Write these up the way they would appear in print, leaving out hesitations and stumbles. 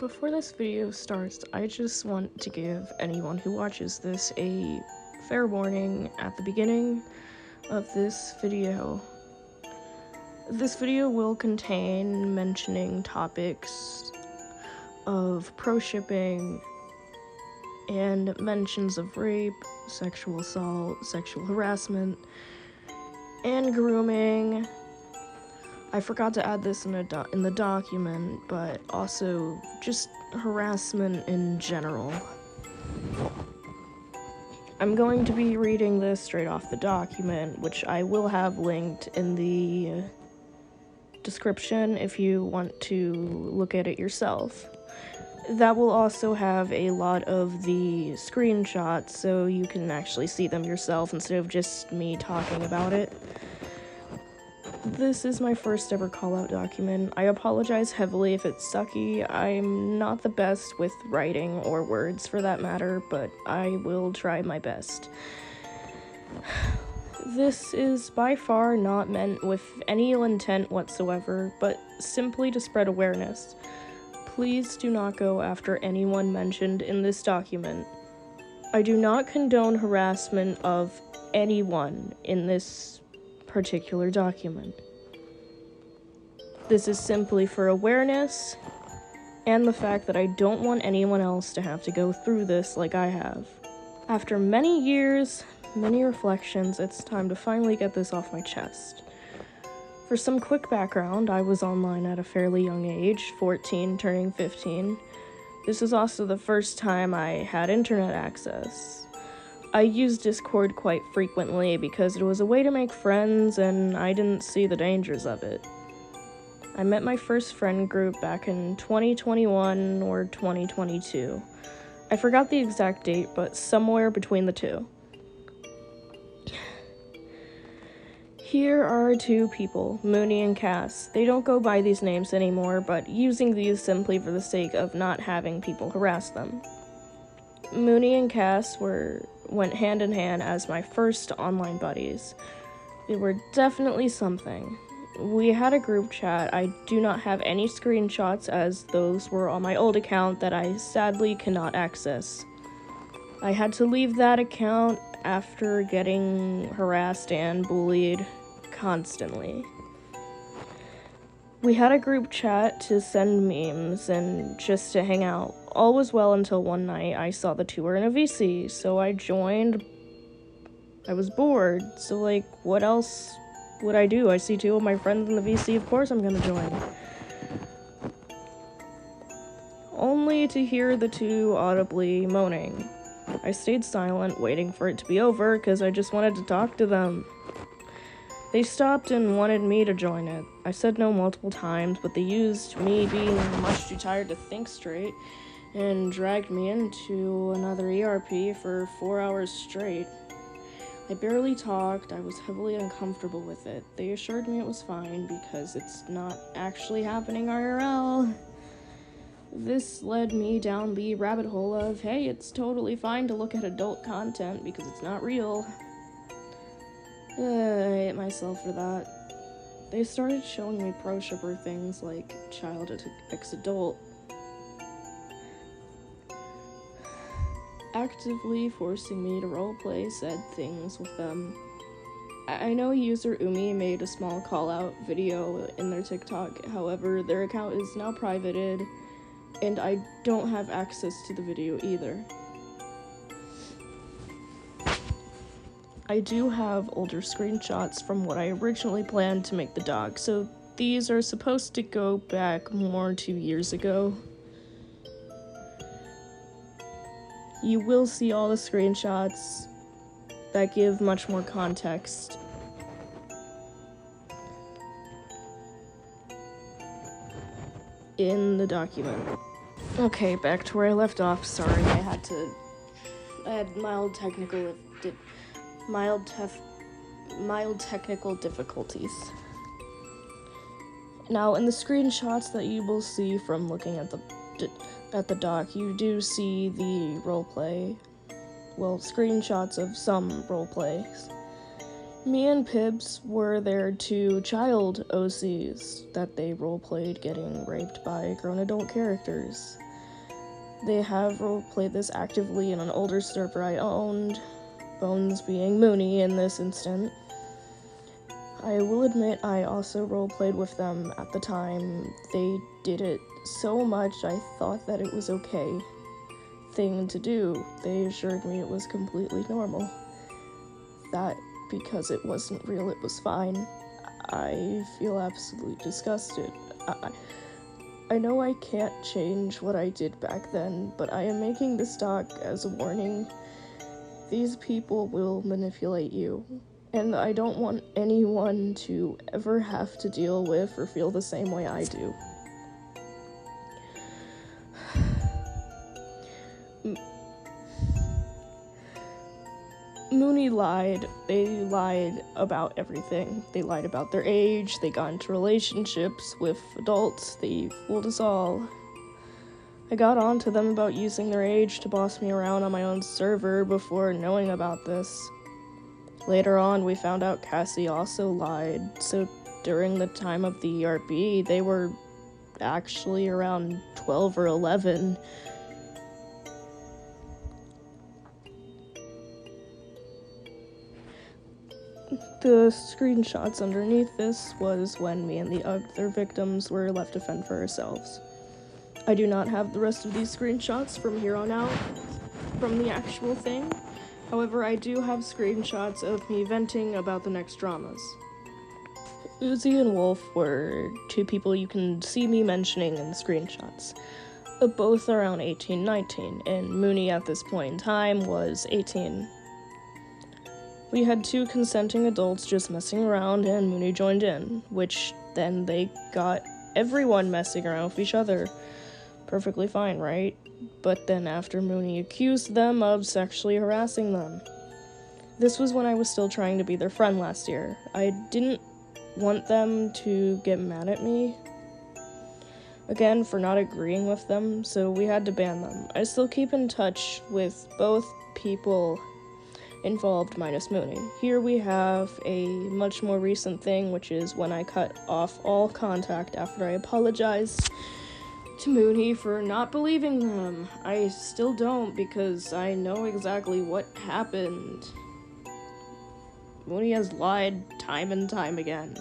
Before this video starts, I just want to give anyone who watches this a fair warning at the beginning of this video. This video will contain mentioning topics of pro-shipping and mentions of rape, sexual assault, sexual harassment, and grooming. I forgot to add this in the document, but also just harassment in general. I'm going to be reading this straight off the document, which I will have linked in the description if you want to look at it yourself. That will also have a lot of the screenshots so you can actually see them yourself instead of just me talking about it. This is my first ever call-out document. I apologize heavily if it's sucky. I'm not the best with writing or words for that matter, but I will try my best. This is by far not meant with any ill intent whatsoever, but simply to spread awareness. Please do not go after anyone mentioned in this document. I do not condone harassment of anyone in this particular document. This is simply for awareness and the fact that I don't want anyone else to have to go through this like I have. After many years, many reflections, it's time to finally get this off my chest. For some quick background, I was online at a fairly young age, 14 turning 15. This is also the first time I had internet access. I used Discord quite frequently because it was a way to make friends and I didn't see the dangers of it. I met my first friend group back in 2021 or 2022. I forgot the exact date, but somewhere between the two. Here are two people, Mooney and Cass. They don't go by these names anymore, but using these simply for the sake of not having people harass them. Mooney and Cass went hand in hand as my first online buddies. They were definitely something. We had a group chat. I do not have any screenshots as those were on my old account that I sadly cannot access. I had to leave that account after getting harassed and bullied constantly. We had a group chat to send memes and just to hang out. All was well until one night I saw the two were in a VC, so I joined. I was bored, so what else would I do? I see two of my friends in the VC, of course I'm gonna join. Only to hear the two audibly moaning. I stayed silent, waiting for it to be over, because I just wanted to talk to them. They stopped and wanted me to join it. I said no multiple times, but they used me being much too tired to think straight and dragged me into another ERP for 4 hours straight. I barely talked. I was heavily uncomfortable with it. They assured me it was fine because it's not actually happening IRL. This led me down the rabbit hole of, hey, it's totally fine to look at adult content because it's not real. I hate myself for that. They started showing me pro-shipper things like child ex-adult, actively forcing me to roleplay said things with them. I know user Umi made a small call-out video in their TikTok, however, their account is now privated, and I don't have access to the video either. I do have older screenshots from what I originally planned to make the dog, so these are supposed to go back more 2 years ago. You will see all the screenshots that give much more context. In the document. Okay, back to where I left off. Sorry, I had mild technical difficulties. Now, in the screenshots that you will see from looking at the doc, you do see the roleplay. Well, screenshots of some roleplays. Me and Pibbs were their two child OCs that they roleplayed getting raped by grown adult characters. They have roleplayed this actively in an older server I owned, Bones being Mooney in this instant. I will admit I also roleplayed with them at the time. They did it so much I thought that it was okay thing to do. They assured me it was completely normal. That because it wasn't real, it was fine. I feel absolutely disgusted. I know I can't change what I did back then, but I am making this talk as a warning. These people will manipulate you, and I don't want anyone to ever have to deal with or feel the same way I do. Mooney lied. They lied about everything. They lied about their age, they got into relationships with adults, they fooled us all. I got on to them about using their age to boss me around on my own server before knowing about this. Later on, we found out Cassie also lied, so during the time of the ERB, they were actually around 12 or 11. The screenshots underneath this was when me and the other victims were left to fend for ourselves. I do not have the rest of these screenshots from here on out, from the actual thing. However, I do have screenshots of me venting about the next dramas. Uzi and Wolf were two people you can see me mentioning in the screenshots. Both around 18, 19, and Mooney at this point in time was 18. We had two consenting adults just messing around, and Mooney joined in, which then they got everyone messing around with each other. Perfectly fine, right? But then after Mooney accused them of sexually harassing them. This was when I was still trying to be their friend last year. I didn't want them to get mad at me, again, for not agreeing with them, so we had to ban them. I still keep in touch with both people involved minus Mooney. Here we have a much more recent thing, which is when I cut off all contact after I apologized to Mooney for not believing them. I still don't, because I know exactly what happened. Mooney has lied time and time again.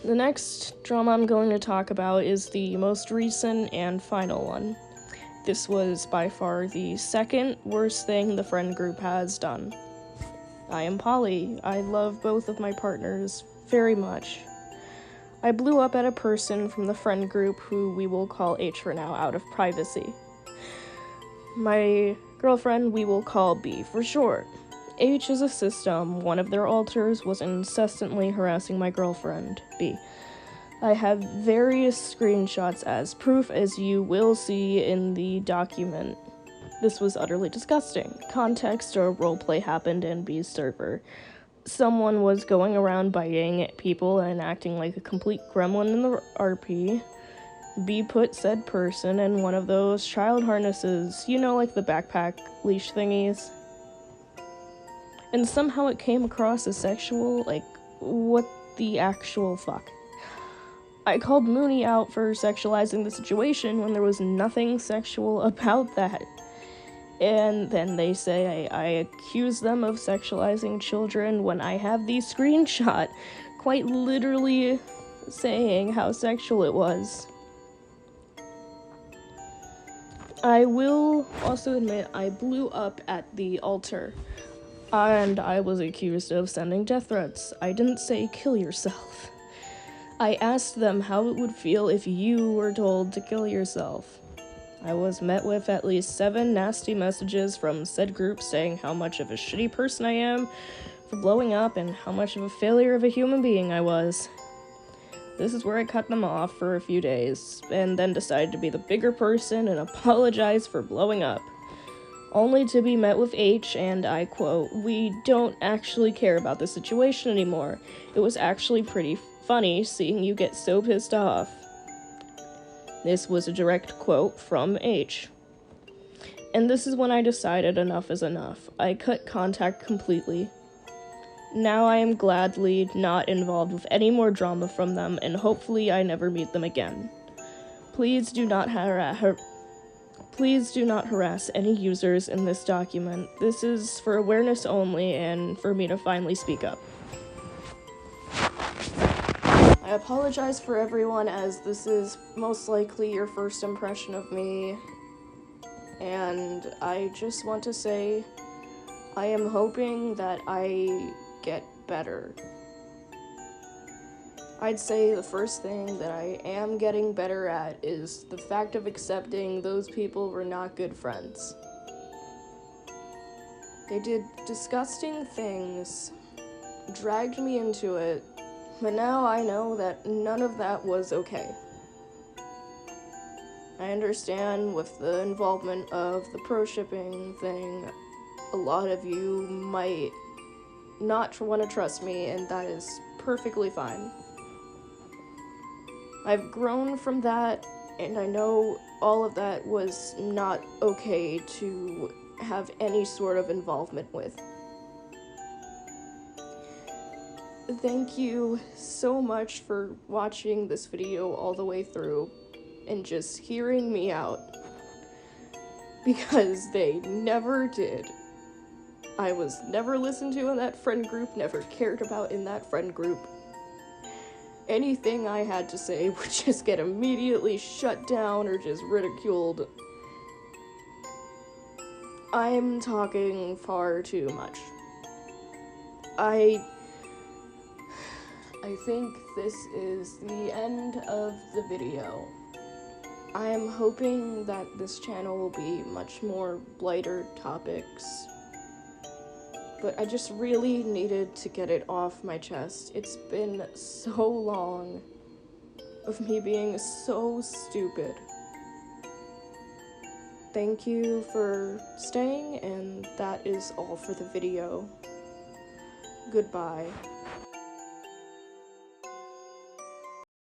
The next drama I'm going to talk about is the most recent and final one. This was by far the second worst thing the friend group has done. I am Polly. I love both of my partners very much. I blew up at a person from the friend group who we will call H for now, out of privacy. My girlfriend we will call B for short. H is a system. One of their alters was incessantly harassing my girlfriend, B. I have various screenshots as proof, as you will see in the document. This was utterly disgusting. Context: or roleplay happened in B's server. Someone was going around biting at people and acting like a complete gremlin in the RP. B put said person in one of those child harnesses, you know, like the backpack leash thingies. And somehow it came across as sexual. Like, what the actual fuck? I called Mooney out for sexualizing the situation when there was nothing sexual about that. And then they say I accuse them of sexualizing children when I have the screenshot quite literally saying how sexual it was. I will also admit I blew up at the altar, and I was accused of sending death threats. I didn't say kill yourself. I asked them how it would feel if you were told to kill yourself. I was met with at least 7 nasty messages from said group saying how much of a shitty person I am for blowing up and how much of a failure of a human being I was. This is where I cut them off for a few days, and then decided to be the bigger person and apologize for blowing up. Only to be met with H, and I quote, "We don't actually care about the situation anymore. It was actually pretty funny seeing you get so pissed off." This was a direct quote from H. And this is when I decided enough is enough. I cut contact completely. Now I am gladly not involved with any more drama from them, and hopefully I never meet them again. Please do not harass any users in this document. This is for awareness only and for me to finally speak up. I apologize for everyone, as this is most likely your first impression of me, and I just want to say I am hoping that I get better. I'd say the first thing that I am getting better at is the fact of accepting those people were not good friends. They did disgusting things, dragged me into it, but now I know that none of that was okay. I understand with the involvement of the pro-shipping thing, a lot of you might not want to trust me, and that is perfectly fine. I've grown from that, and I know all of that was not okay to have any sort of involvement with. Thank you so much for watching this video all the way through and just hearing me out, because they never did. I was never listened to in that friend group, never cared about in that friend group. Anything I had to say would just get immediately shut down or just ridiculed. I'm talking far too much. I think this is the end of the video. I am hoping that this channel will be much more lighter topics, but I just really needed to get it off my chest. It's been so long of me being so stupid. Thank you for staying, and that is all for the video. Goodbye.